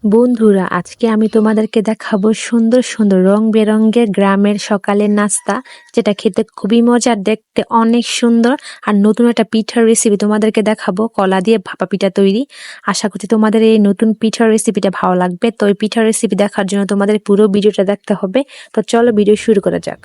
বন্ধুরা, আজকে আমি তোমাদেরকে দেখাবো সুন্দর সুন্দর রং বেরঙের গ্রামের সকালের নাস্তা, যেটা খেতে খুবই মজার, দেখতে অনেক সুন্দর। আর নতুন একটা পিঠার রেসিপি তোমাদেরকে দেখাবো, কলা দিয়ে ভাপা পিঠা তৈরি। আশা করছি তোমাদের এই নতুন পিঠার রেসিপিটা ভালো লাগবে। তো এই পিঠার রেসিপি দেখার জন্য তোমাদের পুরো ভিডিওটা দেখতে হবে। তো চলো ভিডিও শুরু করা যাক।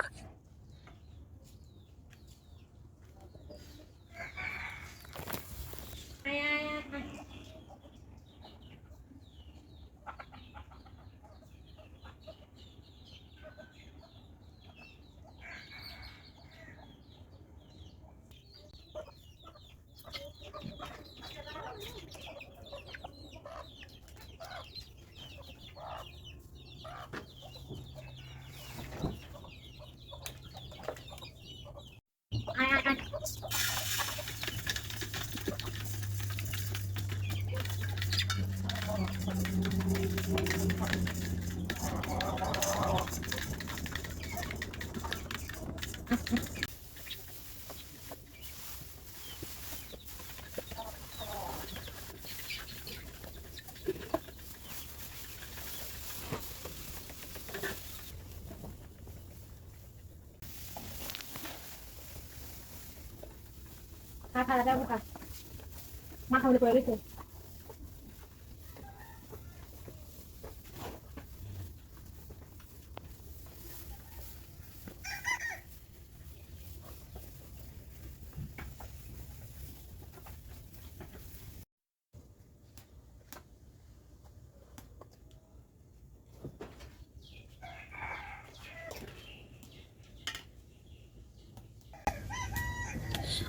মাথা করে গেছে।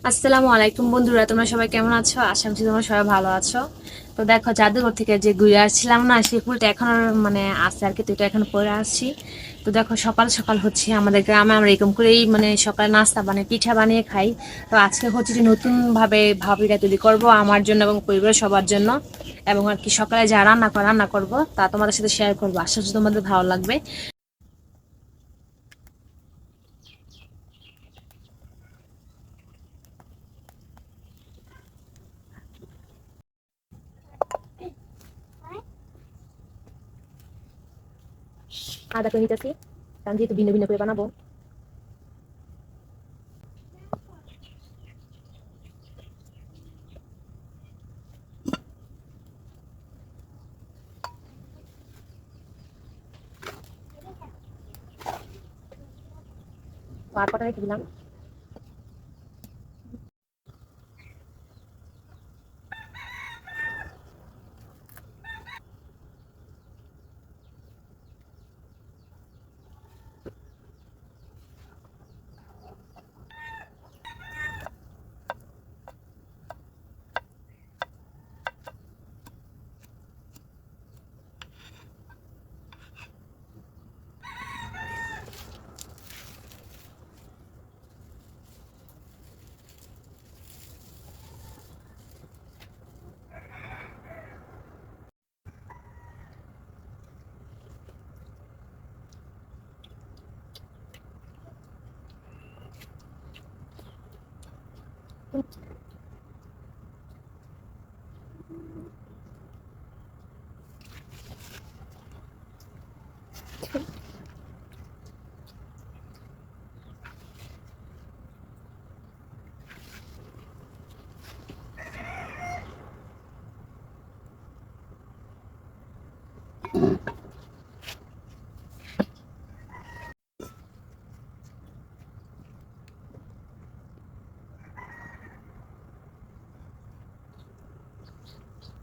আসসালামু আলাইকুম বন্ধুরা, তোমরা সবাই কেমন আছো? আশা করছি তোমরা সবাই ভালো আছো। তো দেখো, জাদুঘর থেকে যে ঘুরে আসছিলাম না, সেই ফুলটা এখন মানে আছে আর কি, তো এটা এখন পরে আসছি। তো দেখো, সকাল সকাল হচ্ছে আমাদের গ্রামে আমরা এরকম করেই মানে সকালে নাস্তা বানিয়ে পিঠা বানিয়ে খাই। তো আজকে হচ্ছে যে নতুন ভাবে ভাবিটা তৈরি করব আমার জন্য এবং পরিবারের সবার জন্য, এবং আর কি সকালে যা রান্না করবো তা তোমাদের সাথে শেয়ার করবো। আশা করছি তোমাদের ভালো লাগবে। আদা করে নিতেছি, কারণ যেহেতু ভিন্ন ভিন্ন করে বানাবো। আর কটা রেখে দিলাম।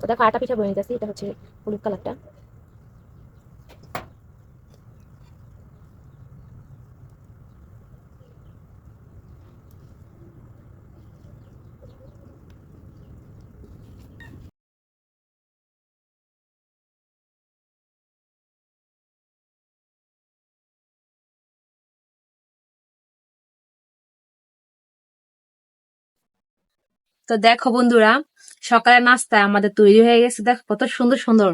তো দেখো, আটা পিঠা বনে নিতেছি, এটা হচ্ছে হলুদ কালারটা। তো দেখো বন্ধুরা, সকালের নাস্তা আমাদের তৈরি হয়ে গেছে। দেখো কত সুন্দর সুন্দর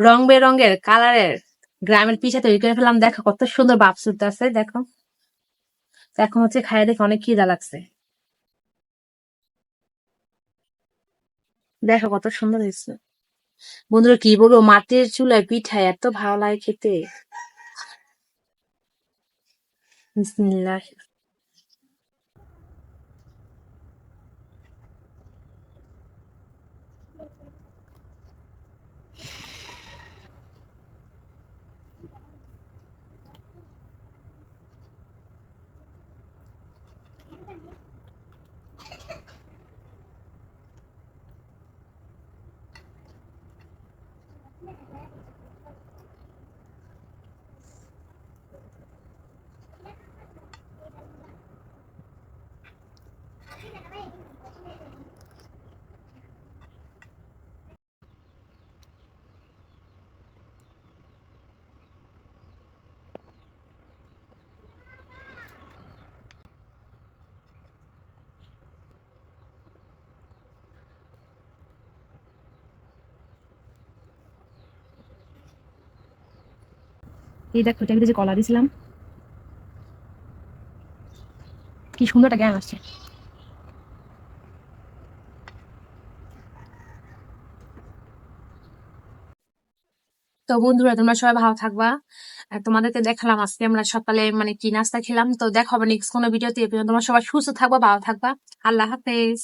রং বেরঙের কালারের গ্রামের পিঠা তৈরি করে ফেলাম। দেখো কত সুন্দর ভাব আছে। দেখো, তো এখন হচ্ছে খাইয়ে দেখে অনেক খিদা লাগছে। দেখো কত সুন্দর হয়েছে। বন্ধুরা কি বলবো, মাটির চুলায় পিঠা এত ভালো লাগে খেতে। বিসমিল্লাহ। এই দেখো, এটা যে কলা দিছিলাম, কি সুন্দর একটা জ্ঞান আসছে। তো বন্ধুরা তোমরা সবাই ভালো থাকবা। আর তোমাদেরকে দেখালাম আজকে আমরা সকালে মানে কি নাস্তা খেলাম। তো দেখা হবে নেক্সট কোনো ভিডিওতে। তোমরা সবাই সুস্থ থাকবা, ভালো থাকবা। আল্লাহ হাফেজ।